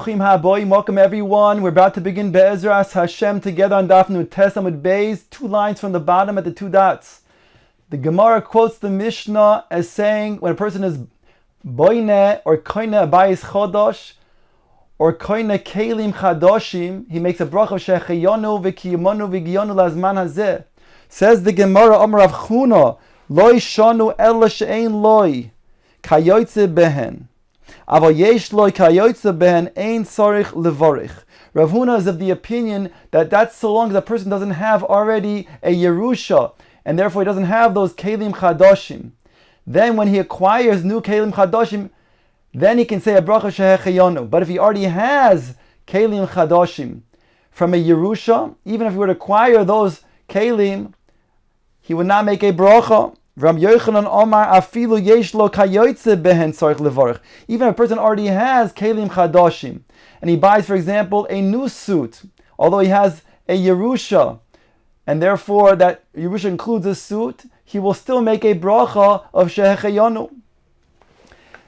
Bruchim haboim, welcome everyone. We're about to begin Be'ezras Hashem together on Daf Nut Tes Amud Beis, 2 lines from the bottom at the 2 dots. The Gemara quotes the Mishnah as saying when a person is boine or koine abayis chodosh or koine kelim chadoshim, he makes a bracha of shechayonu v'kiyamonu v'giyonu lazman hazeh. Says the Gemara, Amar Rav Chuna, Loi shanu ela she'ein loi kayoytze behen. Aval yesh loi kayoytze behen ein tzarich levorich. Rav Huna is of the opinion that that's so long as a person doesn't have already a Yerusha, and therefore he doesn't have those kelim chadoshim. Then when he acquires new kelim chadoshim, then he can say a bracha shehechayonu. But if he already has kelim chadoshim from a Yerusha, even if he would acquire those kelim, he would not make a bracha. Ram Yochanan Omar afilu yesh lo kayoytze behen tzarich levorich. Even if a person already has kelim chadoshim, and he buys, for example, a new suit, although he has a Yerusha, and therefore that Yerusha includes a suit, he will still make a bracha of shehechayonu.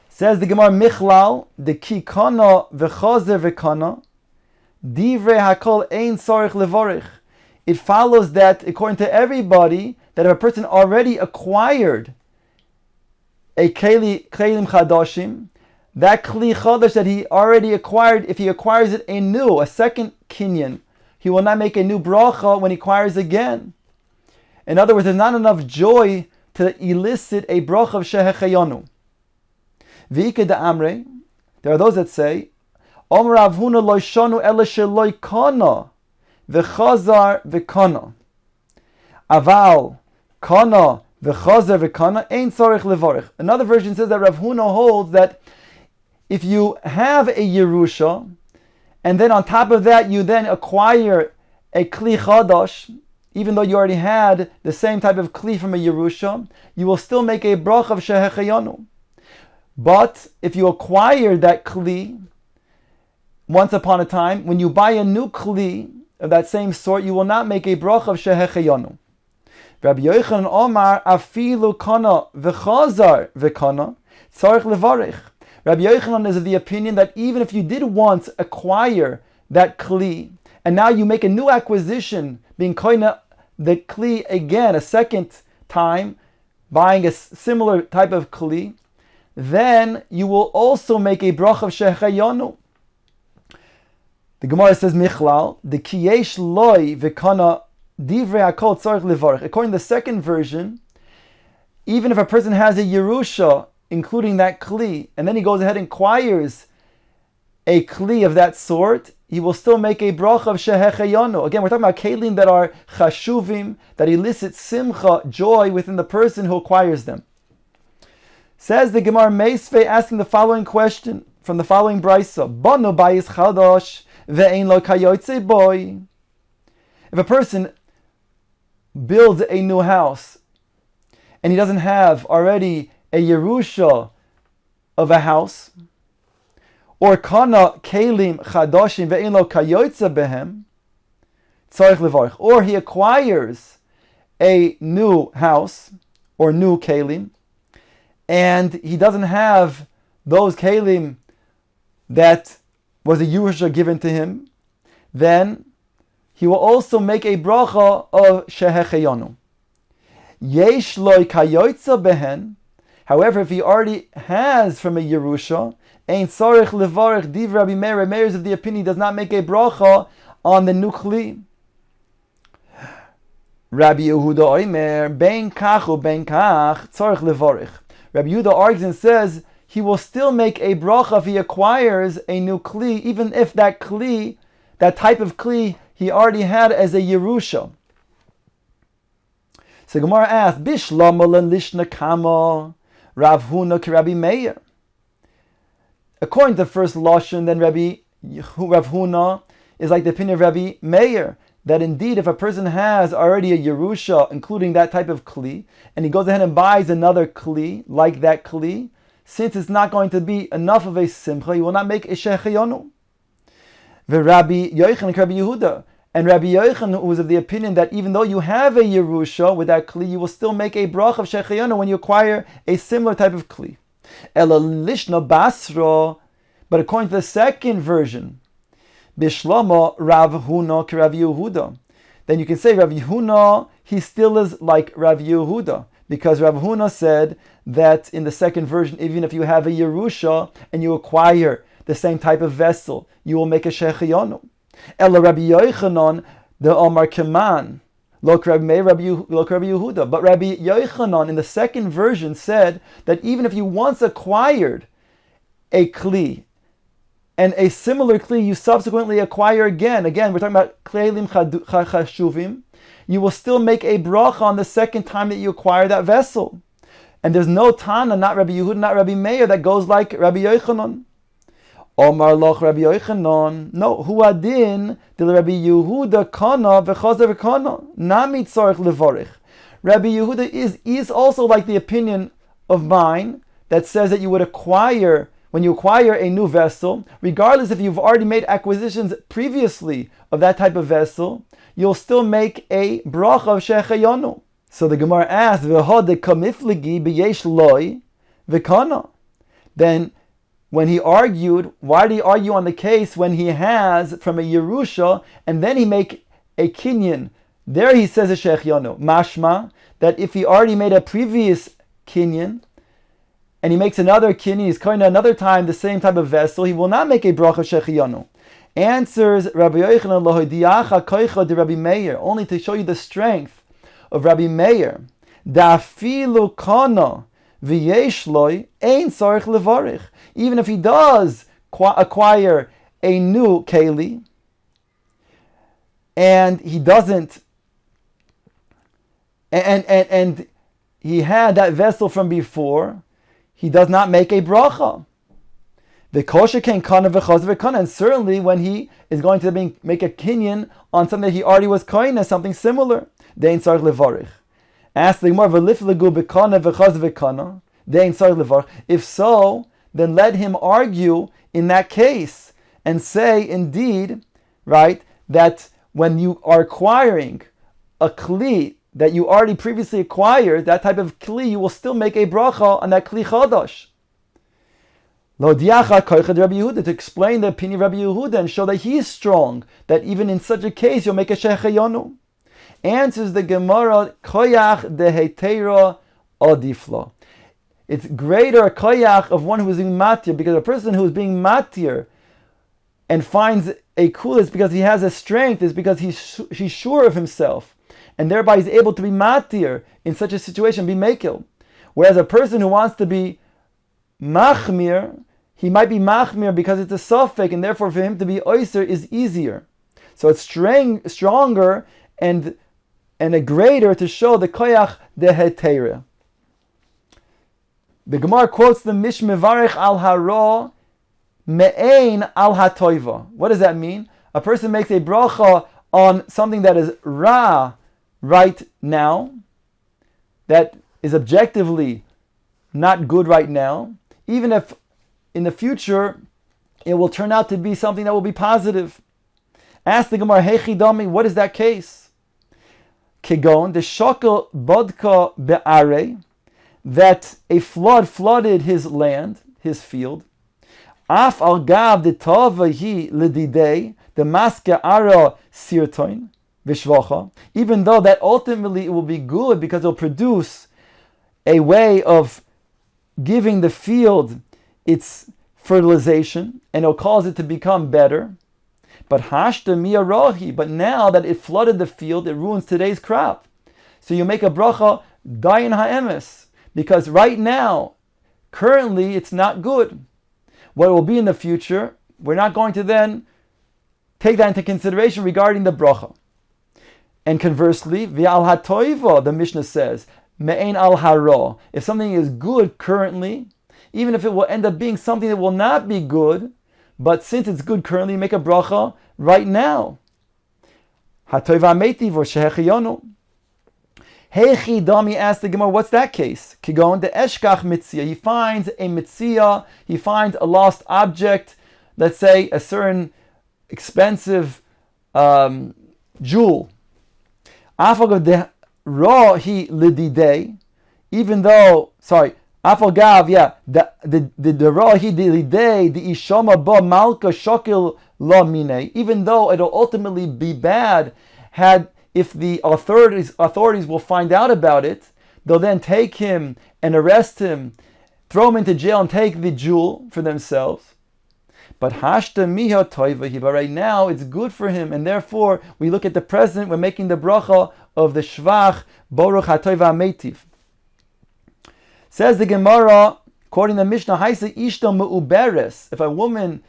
Says the Gemara Michlal, the ki kana v'chazer v'kana, divrei hakol ein tzarich levorich. It follows that, according to everybody, that if a person already acquired a kelim chadoshim, that kli chadash that he already acquired, if he acquires it anew, a second kinyan, he will not make a new bracha when he acquires again. In other words, there's not enough joy to elicit a bracha of shehechayonu. V'ike de amre, there are those that say, Omer Rav Huna lo shanu ela shelo kana v'chazar v'kana. Aval kana v'chazar v'kana ein tzarich levorich. Another version says that Rav Huna holds that if you have a Yerusha, and then on top of that you then acquire a Kli Chadash, even though you already had the same type of Kli from a Yerusha, you will still make a bracha of Shehechayonu. But if you acquire that Kli once upon a time, when you buy a new Kli of that same sort, you will not make a bracha of Shehechayonu. Rabbi Yochanan Omar afilu kana v'chazar v'kana tzarich levarich. Rabbi Yochanan is of the opinion that even if you did once acquire that kli, and now you make a new acquisition, being koina the kli again, a second time, buying a similar type of kli, then you will also make a brach of shehechayonu. The Gemara says, Michlal, the kiyesh loy v'kana divrei hakol tzarich levarich. According to the second version, even if a person has a Yerusha, including that kli, and then he goes ahead and acquires a kli of that sort, he will still make a bracha of shehechayonu. Again, we're talking about kelim that are chashuvim, that elicit simcha, joy within the person who acquires them. Says the Gemara Meisvei, asking the following question from the following brisa: Banu bayis chadash ve'ein lo kayoytze boy. If a person builds a new house and he doesn't have already a Yerusha of a house, or kana kelim chadoshim ve'ein lo kayoytze behem tzarich levarich, or he acquires a new house or new kelim, and he doesn't have those kelim that was a Yerusha given to him, then he will also make a bracha of shehechayonu. Yesh loy kayoytze behen. However, if he already has from a Yerusha, ein tzarich levarich div Rabbi Meir. Meir is of the opinion he does not make a bracha on the new kli. Rabbi Yehuda Omer ben kach u ben kach tzarich levarich. Rabbi Yehuda argues and says he will still make a bracha if he acquires a new kli, even if that kli, that type of kli, he already had as a Yerusha. So Gemara asks, Bishlama lishna kama Rav Huna ki Rabbi Meir. According to the first lashon, then Rav Huna is like the opinion of Rabbi Meir, that indeed if a person has already a Yerusha, including that type of kli, and he goes ahead and buys another kli, like that kli, since it's not going to be enough of a simcha, he will not make a shehechayonu. Rabbi Yochanan Rabbi Yehuda, and Rabbi Yochanan was of the opinion that even though you have a Yerusha with that kli, you will still make a brach of shehechayonu when you acquire a similar type of kli. Ela lishna basra But according to the second version, Bishlama Rav Huna ki Rav Yehuda, then you can say Rav Huna, he still is like Rav Yehuda, because Rav Huna said that in the second version, even if you have a Yerusha and you acquire the same type of vessel, you will make a Shechiyonu. Ela Rabbi Yochanan, the Omar Keman, Lok Rabbi Yehuda. But Rabbi Yochanan in the second version said that even if you once acquired a Kli, and a similar Kli you subsequently acquire again, we're talking about Klelim Chashuvim, you will still make a bracha on the second time that you acquire that vessel. And there's no Tana, not Rabbi Yehuda, not Rabbi Meir, that goes like Rabbi Yochanan. Omar loch Rabbi Yochanan. No, hu adin del Rabbi Yehuda kana v'chazer v'kana. Nami tzarich levorich. Rabbi Yehuda is also like the opinion of mine that says that you would acquire, when you acquire a new vessel, regardless if you've already made acquisitions previously of that type of vessel, you'll still make a bracha of shechayonu. So the Gemara asks, "V'hod kamifligi b'yesh loy v'kana." Then, when he argued, why did he argue on the case when he has from a Yerusha and then he make a kinyan? There he says a shechayonu. Mashma that if he already made a previous kinyan and he makes another kinyan, he's going to another time the same type of vessel, he will not make a bracha shechayonu. Answers Rabbi Yochanan lohodiacha koicha de Rabbi Meir, only to show you the strength of Rabbi Meir. Dafilu kana v'yesh loy ein tzarich levarich. Even if he does acquire a new keli and he doesn't, and he had that vessel from before, he does not make a bracha. The kosher can kana v'chazer v'kana, and certainly when he is going to make a kinyan on something that he already was koine, something similar, dein tzarich levarich. Ask the Gemara, v'liflegu b'kana v'chazer v'kana, dein tzarich levarich. If so, then let him argue in that case and say, indeed, right, that when you are acquiring a kli that you already previously acquired, that type of kli, you will still make a bracha on that kli chadash. To explain the opinion of Rabbi Yehuda and show that he is strong, that even in such a case you'll make a shechayonu. Answers the Gemara, koyach dehetera adifla. It's greater a koyach of one who is being matir, because a person who is being matir and finds a kulis because he has a strength is because he's sure of himself, and thereby he's able to be matir in such a situation, be makil. Whereas a person who wants to be machmir, he might be machmir because it's a suffix, and therefore for him to be oyser is easier. So it's stronger and a greater to show the koyach dehetera. The Gemara quotes the Mish Mevarich al haro me'ein al hatoiva. What does that mean? A person makes a bracha on something that is ra right now, that is objectively not good right now, even if in the future it will turn out to be something that will be positive. Ask the Gemara, Hechidami, what is that case? Kegon, the shokel bodka be'are, that a flood flooded his land, his field. Af al gav de tova hi ledidei, the maske ara sirtoin, vishvacha, even though that ultimately it will be good because it will produce a way of giving the field its fertilization and it will cause it to become better. But hashta miyarahi, but now that it flooded the field, it ruins today's crop. So you make a bracha dayin ha'emes, because right now, currently, it's not good. What it will be in the future, we're not going to then take that into consideration regarding the bracha. And conversely, v'al hatoiva, the Mishnah says, me'ein al hara. If something is good currently, even if it will end up being something that will not be good, but since it's good currently, make a bracha right now. Hatoiva meitiv or shehechiyonu. Heichi Dami asked the Gemara, what's that case? Kigon de eshkach mitzia. He finds a mitzia, he finds a lost object, let's say a certain expensive jewel. Afagav de ra he lididei, even though, afagav, the even though it'll ultimately be bad, if the authorities will find out about it, they'll then take him and arrest him, throw him into jail and take the jewel for themselves. But hashta miha toiva, but right now it's good for him, and therefore we look at the present, we're making the bracha of the shvach, Baruch HaToiva HaMeitiv. Says the Gemara, quoting the Mishnah, Haisa ishto me'uberes, if a woman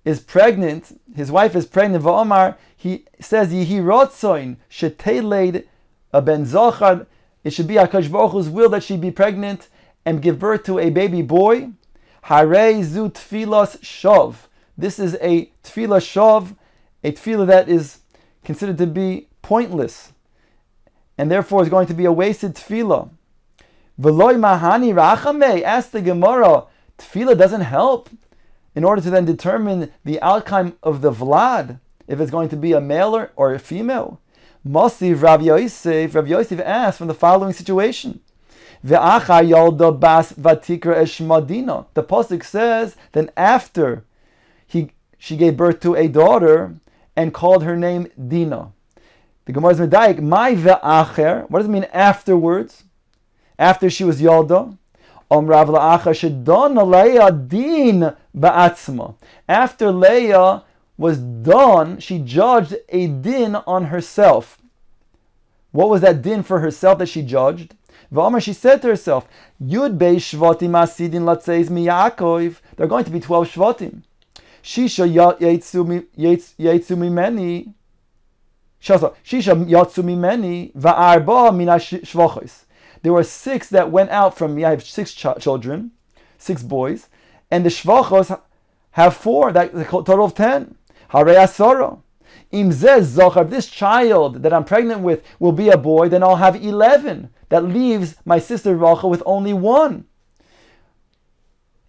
is pregnant, his wife is pregnant, va'omar, he says, Yihi rotzoin, sheteled a ben zochar, it should be HaKadosh Baruch Hu's will that she be pregnant and give birth to a baby boy. Harei zu tfilas shov. This is a tefillah shov, a tefillah that is considered to be pointless, and therefore is going to be a wasted tefillah. V'loi mahani rachame, ask the Gemara, tefillah doesn't help in order to then determine the outcome of the vlad, if it's going to be a male or a female. Masiv Rav Yosef asked from the following situation. Ve'achar yolda bas vatikra eshma Dina. The pasuk says, then after she gave birth to a daughter and called her name Dina. The Gemara is medayik, my ve'acher, what does it mean afterwards? After she was yolda? Rav la'achar shedona Leah din ba'atzma. After Leah was done, she judged a din on herself. What was that din for herself that she judged? V'amar, she said to herself, Yud bei shvatim asidin latzeis mi Yaakov. There are going to be 12 shvatim. Shisha yetsu mimeni. Shisha yatsu mimeni va'arba mina shvachos. There were 6 that went out from me. I have 6 children, 6 boys, and the shvachos have 4. That's a total of 10. Harei asara. Im zeh zochar, this child that I'm pregnant with will be a boy, then I'll have 11. That leaves my sister Rachel with only 1.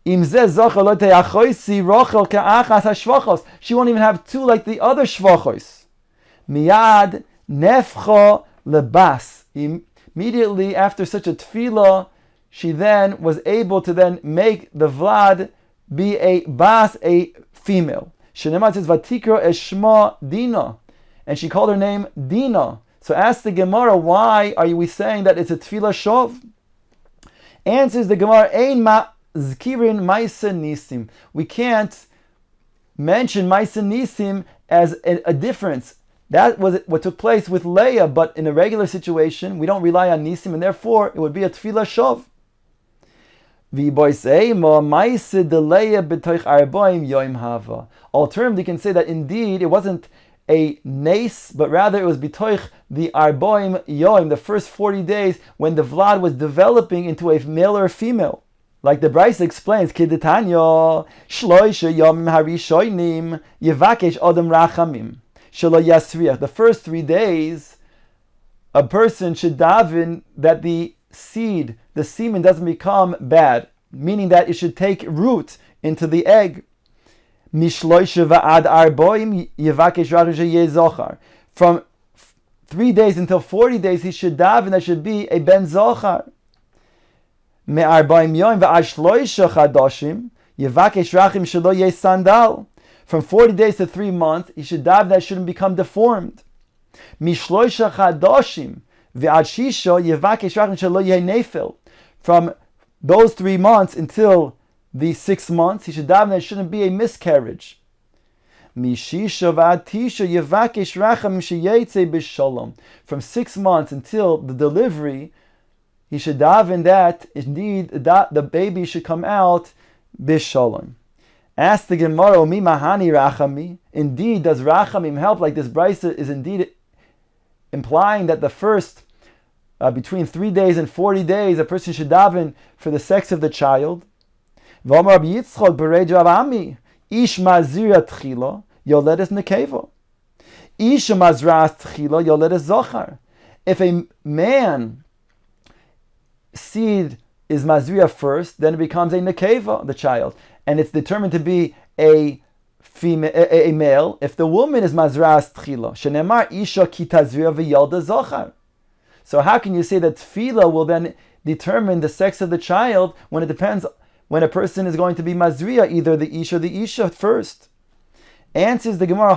Im zeh zochar lo te'achoisi Rachel ke'achas hashvachos. She won't even have 2 like the other shvachos. Miyad nefcha lebas. Immediately after such a tefillah, she then was able to then make the vlad be a bas, a female. Shenemat says vatikra eshma Dina, and she called her name Dina. So ask the Gemara, why are we saying that it's a tefillah shov? Answers the Gemara, ein ma zkirin ma'isa nisim. We can't mention ma'isa nisim as a difference. That was what took place with Leah, but in a regular situation, we don't rely on nisim, and therefore it would be a tefillah shov. Alternatively, you can say that indeed it wasn't a nes, but rather it was bitoich the arboim yoim, the first 40 days when the vlad was developing into a male or a female. Like the Brisa explains, Kidetanya, shloisha yomim harishoinim, yevakesh odem rachamim, shelo yasriach. The first 3 days, a person should daven that the seed, the semen doesn't become bad, meaning that it should take root into the egg. Mishloisha va'ad arboim yevakesh rachamim yezochar. From 3 days until 40 days, he should daven that should be a ben zochar. Me'arbaim yom va'ad shloisha chadashim yevakesh rachim shelo yeh sandal. From 40 days to 3 months, he should daven that shouldn't become deformed. Mishloisha chadashim v'ad shisha yevakesh rachim shelo yeh nefel. From those 3 months until the 6 months, he should daven that it shouldn't be a miscarriage. Mishisha v'ad tisha yevakesh rachim sheyetze b'shalom. From 6 months until the delivery, he should daven that indeed the baby should come out b'shalom. Ask the Gemara, mi mahani rachami. Indeed, does rachamim help? Like this brisa is indeed implying that the first between 3 days and 40 days, a person should daven for the sex of the child. V'amar Rabbi Yitzchak b'rei Rav Ami, ish mazira tchila yoledes nekeva, ish mazras tchila yoledes zochar. If a man seed is mazria first, then it becomes a nekeva, the child, and it's determined to be a female, a male. If the woman is mazras tchila, shenemar isha kitazria v'yalda zochar. So how can you say that tefillah will then determine the sex of the child when it depends when a person is going to be mazriya, either the isha first? Answers the Gemara,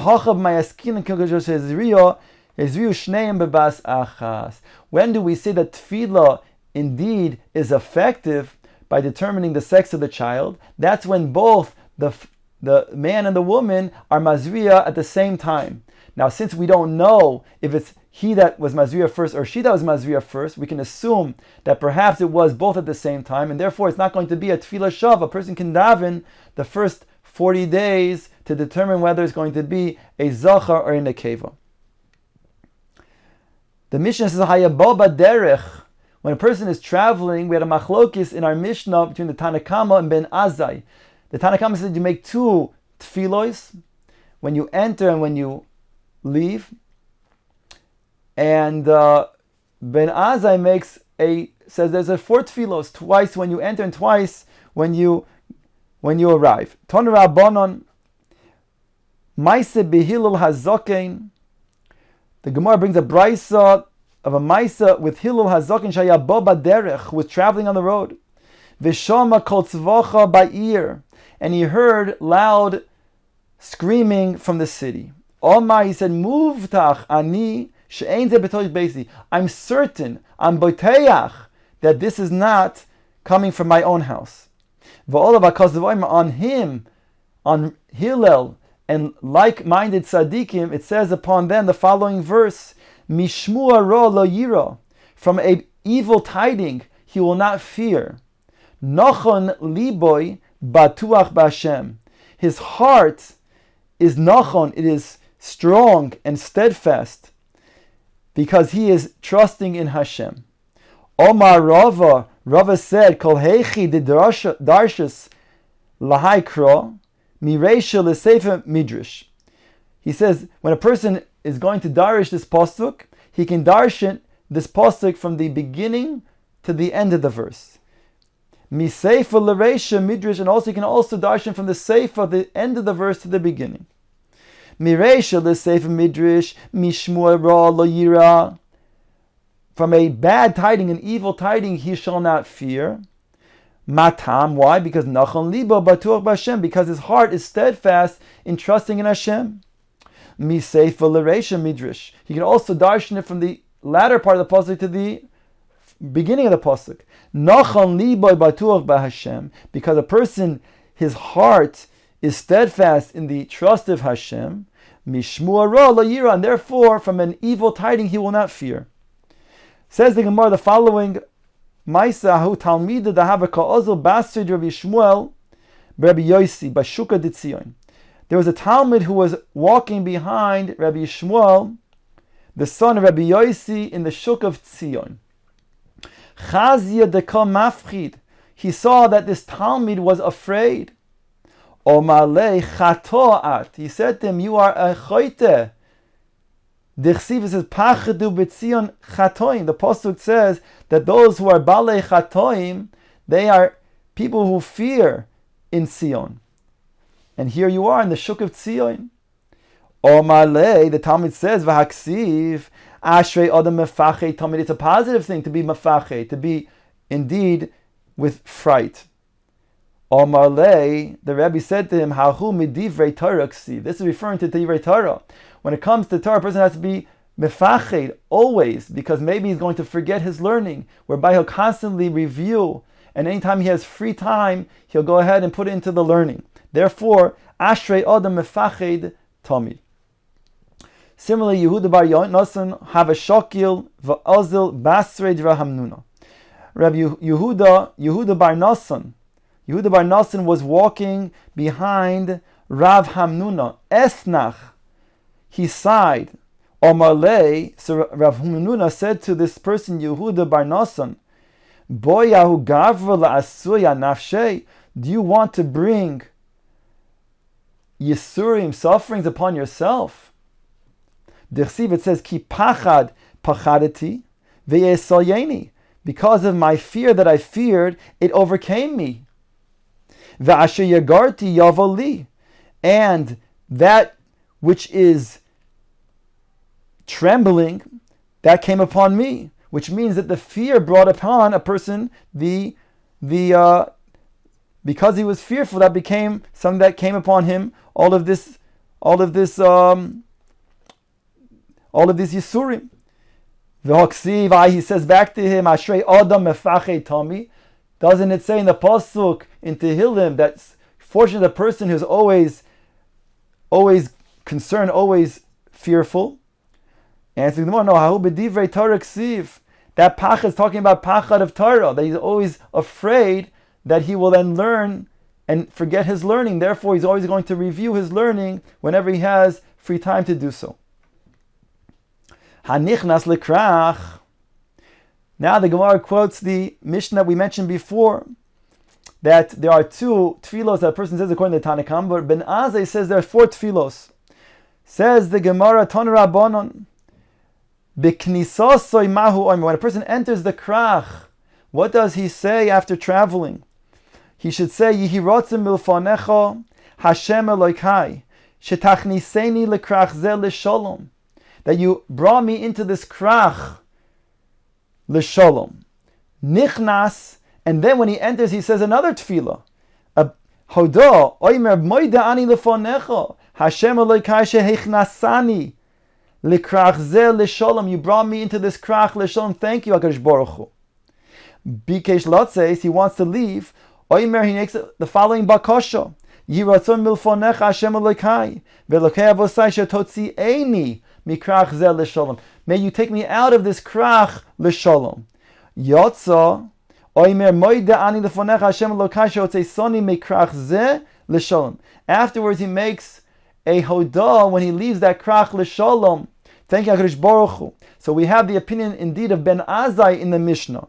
when do we say that tefillah indeed is effective by determining the sex of the child? That's when both the man and the woman are mazriya at the same time. Now, since we don't know if it's he that was mazriya first or she that was mazriya first, we can assume that perhaps it was both at the same time, and therefore it's not going to be a tefillah shav. A person can daven the first 40 days to determine whether it's going to be a zachar or a nekeva. The Mishnah says, Hayababa derech. When a person is traveling, we had a machlokis in our Mishnah between the Tanakama and Ben Azai. The Tanakama said you make two tefillos when you enter and when you leave. And Ben Azai says there's a four tefillos, twice when you enter and twice when you arrive. Ton Rabbanon, Maise behilul hazokein. The Gemara brings a brisa of a Maisa with Hilul Hazokin Shayabo Baderech, who was traveling on the road. Vishama kol tzvacha ba'ir, and he heard loud screaming from the city. Omar, he said, Muvtach ani she'ein ze betoich beisi. I'm certain, I'm boteach, that this is not coming from my own house. V'olav hakazdavoim, on him, on Hillel, and like-minded tzaddikim, it says upon them the following verse, Mishmua ro lo yira, from a evil tiding he will not fear. Nachon liboy batuach b'Hashem. His heart is nachon, it is strong and steadfast, because he is trusting in Hashem. Omar Rava said, Kol heichi de darshus lahaikro, Mireisha l'sefer midrash. He says, when a person is going to darish this pasuk, he can darshan this pasuk from the beginning to the end of the verse. Misefer l'reisha midrash, and also he can also darshan from the sefer, the end of the verse to the beginning. Mireisha l'sefer midrash, mishmua ra lo yira. From a bad tiding, an evil tiding, he shall not fear. Matam, why? Because Nachon Libo Batuach B'Hashem, because his heart is steadfast in trusting in Hashem. Miseifa L'Reisha Midrash. He can also darshan it from the latter part of the pasuk to the beginning of the pasuk. Nachon Libo Batuach B'Hashem, because a person, his heart is steadfast in the trust of Hashem. Mishmua Ra Lo Yira, and therefore from an evil tiding he will not fear. Says the Gemara the following. Maisahu Talmida Dahava Ka'ozil Basrid Rabbi Shmuel Rabbi Yosi Bashuka Ditzion. There was a Talmud who was walking behind Rabbi Shmuel, the son of Rabbi Yosi, in the Shuk of Tzion. Chazia Deka Mafchid. He saw that this Talmud was afraid. Omalei Chatoat. He said to him, "You are a choite." The Chsiv says, Pachadu b'tzion chatoim. The Pasuk says that those who are balei chatoim, they are people who fear in Zion. And here you are in the Shuk of Tzion. Omalei, the Talmud says, V'haksiv, Ashrei Adam mefachei Talmud. It's a positive thing to be mefachei, to be indeed with fright. Omalei, the Rebbe said to him, Hahu midivrei Torah ksiv. This is referring to divrei Torah. When it comes to Torah, a person has to be mefached always, because maybe he's going to forget his learning, whereby he'll constantly review, and anytime he has free time, he'll go ahead and put it into the learning. Therefore, Ashrei Adam mefached Tamid. Similarly, Yehuda bar Yonasan have a shokil va'ozil basrei drahamnuna. Rabbi Yehuda bar Nasan was walking behind Rav Hamnuna. Esnach, he sighed. Omarlei, so Rav Hamnuna said to this person, Yehuda bar Nasan, Boyahu gavra la'asuya nafshei, do you want to bring Yisurim, sufferings upon yourself? Dirshu, it says, Ki pachad pachadati ve'esalyeni. Because of my fear that I feared, it overcame me. Ve'asher yagarti yavoli. And that which is trembling, that came upon me. Which means that the fear brought upon a person the because he was fearful, that became something that came upon him. All of this Yisurim. He says back to him, Ashrei Adam Mefachei Tami. Doesn't it say in the Pasuk in Tehillim that fortunate the person who's always concerned, always fearful? Answering the more, no, Hahu B'divrei Torah Ksiv. That Pachad is talking about Pachad of Torah, that he's always afraid that he will then learn and forget his learning. Therefore, he's always going to review his learning whenever he has free time to do so. Hanichnas lekrach. Now the Gemara quotes the Mishnah that we mentioned before, that there are two tefillos that a person says according to the Tanakhama, but Ben Azai says there are four tefillos. Says the Gemara, Ton Rabbanon, B'knisosoi mahu omer. When a person enters the krach, what does he say after traveling? He should say, Yihi rotzim milfonecho Hashem Elokai, shetachniseni lekrach ze l'sholom. That you brought me into this krach l'sholom. Nichnas, and then when he enters, he says another tefillah. Hodo, oimer moida ani lefonecho Hashem Elokai shehechnasani lekrach ze l'sholom. You brought me into this krach l'sholom. Thank you, HaKadosh Baruch Hu. Bikesh Lotzes, he wants to leave. Oimer, he makes the following bakosha. Yiratzon milfonecha Hashem Elokai ve'elokei avosai shetotzi'eni mikrach ze l'sholom. May you take me out of this krach l'sholom. Yotza oimer moida ani lefonecha Hashem Elokai shehotzei mikrach ze l'sholom. Afterwards, he makes a hodah when he leaves that krach l'sholom. Thank you, HaKadosh Baruch Hu. So we have the opinion indeed of Ben Azai in the Mishnah.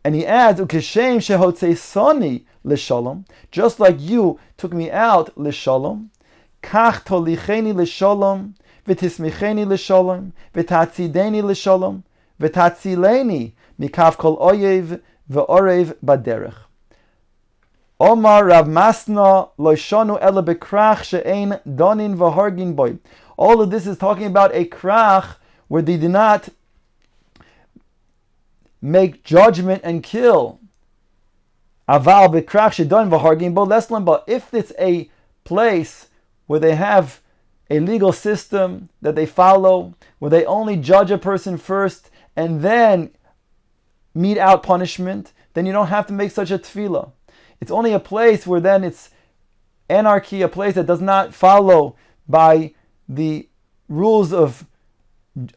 And he adds, Ukeshem shehotzei soni l'sholom, just like you took me out l'sholom, kach tolicheni l'sholom, v'tismicheni l'sholom, v'tatzideni l'sholom, v'tatzileni mikav kol oyev v'orev baderech. Omar Rav Masna lo shonu ela bekrach she'ein donin v'hargin boy. All of this is talking about a krach where they do not make judgment and kill. Aval bekrach shedon v'hargin bo leslan. But if it's a place where they have a legal system that they follow, where they only judge a person first and then mete out punishment, then you don't have to make such a tefillah. It's only a place where then it's anarchy, a place that does not follow by the rules of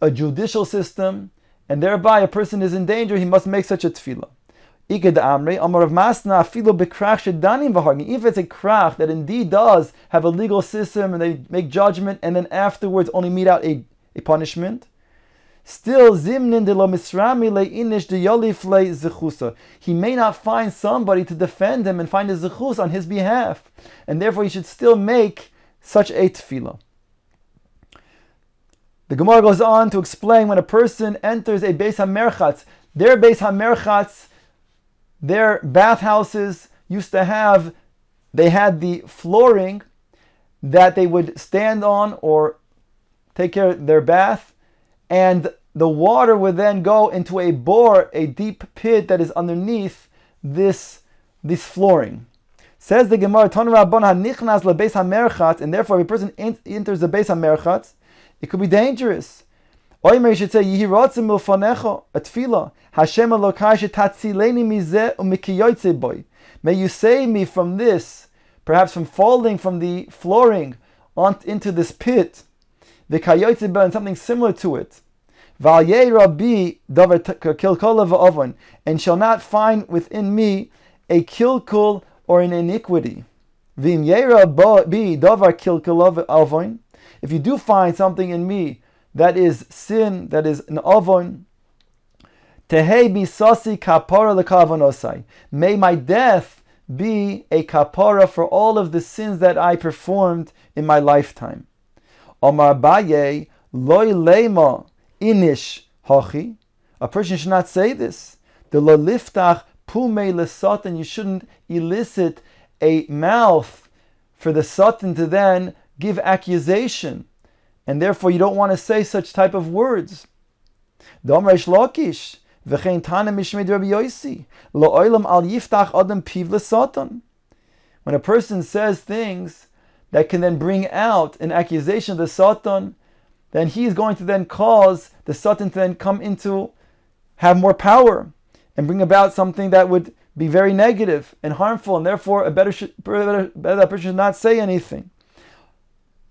a judicial system, and thereby a person is in danger, he must make such a tefillah. If it's a krach that indeed does have a legal system and they make judgment and then afterwards only mete out a punishment, still zimnin de lo misrami leinish de yolif le zechusa. He may not find somebody to defend him and find a zechus on his behalf, and therefore he should still make such a tefillah. The Gemara goes on to explain when a person enters a Beis HaMerchatz, their Beis HaMerchatz, their bathhouses used to have, they had the flooring that they would stand on or take care of their bath, and the water would then go into a bore, a deep pit that is underneath this flooring. Says the Gemara, Ton Rabban hanichnas lebeis hamerchatz, and therefore if a person enters the Beis HaMerchatz, it could be dangerous. Oymer, you should say, Yihi rotzim milfonecha, a tefillah, Hashem Elokai shetatzileni mizeh u'mikiyotzei boy. May you save me from this, perhaps from falling from the flooring into this pit, v'kayotzei boy, and something similar to it. V'alyei rabbi davar kilkol v'avon, and shall not find within me a kilkul or an iniquity. V'im yei rabbi davar kilkol v'avon, if you do find something in me that is sin, that is an avon, tehei bisasi kapara lekavonosai. May my death be a kapara for all of the sins that I performed in my lifetime. Omar Abaye loy lema inish hachi. A person should not say this. The lo liftach pumei lesatan. You shouldn't elicit a mouth for the satan to then give accusation, and therefore you don't want to say such type of words. Dom Reish Lakish v'chein tanem mishmei Rabbi Yosi lo olam al yiftach adam piv lesatan. when a person says things that can then bring out an accusation of the Satan, then he is going to then cause the Satan to then come into, have more power, and bring about something that would be very negative and harmful, and therefore a better person should not say anything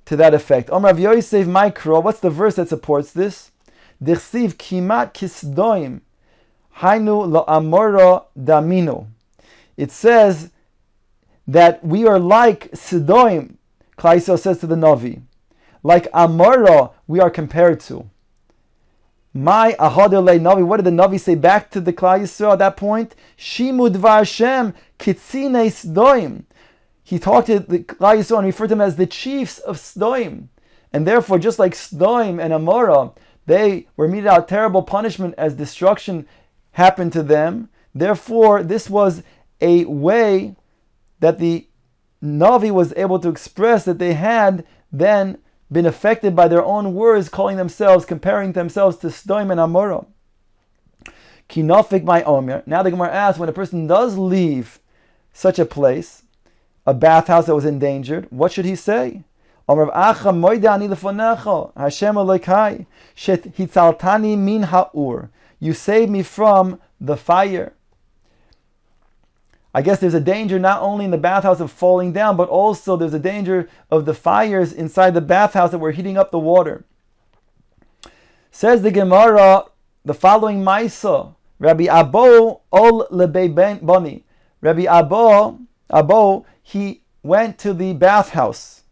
to that effect. Omar Rav Yosef Mikro, what's the verse that supports this? Dichsiv kimat kisdoim hainu lo amora damino. It says that we are like Sidoim, Klal Yisrael says to the Navi. Like Amora, we are compared to. My Ahadele Navi, what did the Navi say back to the Klal Yisrael at that point? Shimud Vashem Kitzine Sidoim. He talked to the Klal Yisrael and referred to them as the chiefs of Sidoim. And therefore, just like Sidoim and Amora, they were meted out terrible punishment as destruction happened to them. Therefore, this was a way that the Navi was able to express that they had then been affected by their own words, comparing themselves to Sdoim and Amora. Kinofik my Omer. Now the Gemara asks, when a person does leave such a place, a bathhouse that was endangered, what should he say? Omer Acha moida ani lefonecho, Hashem Elokai, shet hitzaltani min ha'ur. You saved me from the fire. I guess there's a danger not only in the bathhouse of falling down, but also there's a danger of the fires inside the bathhouse that were heating up the water. Says the Gemara, the following Maisa, Rabbi Abo ol lebei bani. Rabbi Abo, he went to the bathhouse.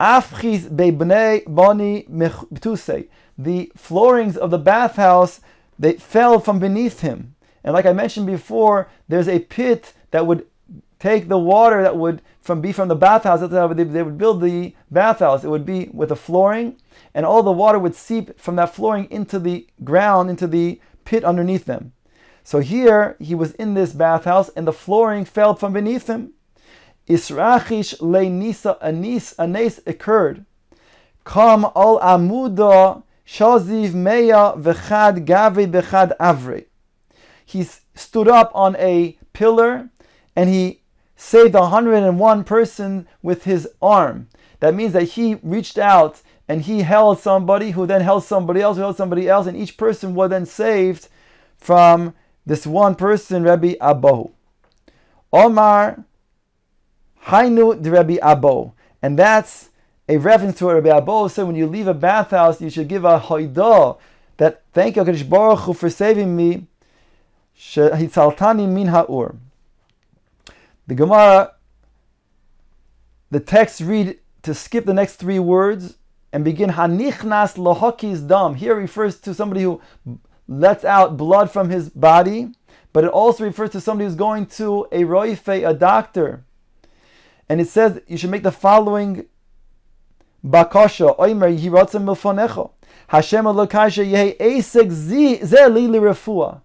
Afchis beibnei bani mechtusei. The floorings of the bathhouse, they fell from beneath him. And like I mentioned before, there's a pit that would take the water that would be from the bathhouse. That's how they would build the bathhouse. It would be with a flooring, and all the water would seep from that flooring into the ground, into the pit underneath them. So here, he was in this bathhouse, and the flooring fell from beneath him. Israchish le nisa anes occurred. Kam al amuda shaziv meya v'chad gave b'chad avre. He stood up on a pillar and he saved 101 person with his arm. That means that he reached out and he held somebody who then held somebody else, who held somebody else, and each person was then saved from this one person, Rabbi Abo. Omar Hainu de Rabbi Abo. And that's a reference to what Rabbi Abo said, when you leave a bathhouse, you should give a hoidah, that thank you, HaKadosh Baruch Hu, for saving me. Hitzaltani min ha'ur. The Gemara, the text read to skip the next three words and begin Hanichnas lohaki's dam. Here it refers to somebody who lets out blood from his body, but it also refers to somebody who's going to a roife, a doctor. And it says you should make the following bakasha. Oimer yiratzim milfonecho. Hashem Elokai sheyehi esek ze li refuah.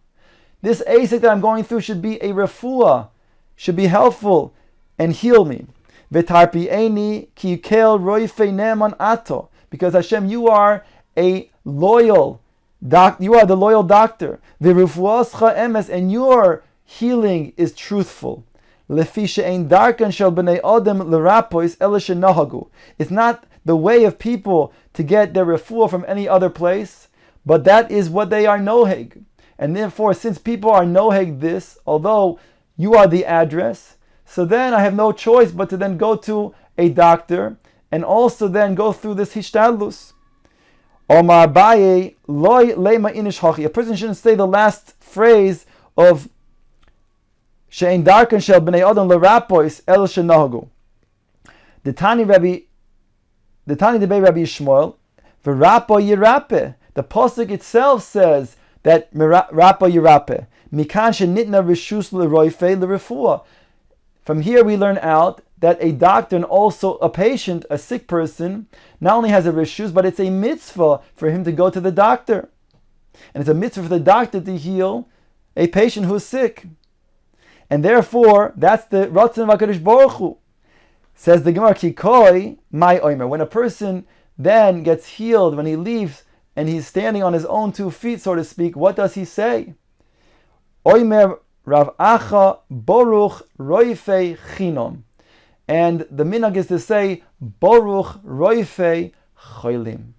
This asik that I'm going through should be a refuah, should be helpful and heal me. V'tarpi'eni ki kel roifei ne'eman ato. Because Hashem, you are a loyal you are the loyal doctor. V'refuascha emes, and your healing is truthful. Lefi she'ein darkan shel b'nei adam l'rapois ela shenahagu. It's not the way of people to get their refuah from any other place, but that is what they are noheg. And therefore, since people are noheg this, although you are the address, so then I have no choice but to then go to a doctor and also then go through this hishtadlus. Omar Baye loy lema inish hachi. A person shouldn't say the last phrase of she'ein darkan shel b'nei adam l'rapois el shenahagu. The Tani debei Rabbi Yishmael v'rapo yirape. The pasuk itself says that rapa yirape. Mikan shenitna rishus l'roife l'refuah. From here we learn out that a doctor and also a patient, a sick person, not only has a rishus, but it's a mitzvah for him to go to the doctor. And it's a mitzvah for the doctor to heal a patient who is sick. And therefore, that's the Ratzon of HaKadosh Baruch Hu. Says the Gemara, Kikoi, my oimer. When a person then gets healed, when he leaves, and he's standing on his own 2 feet, so to speak, what does he say? Oimer Rav Acha Baruch Roifei Chinom. And the minhag is to say, Baruch Roifei Cholim.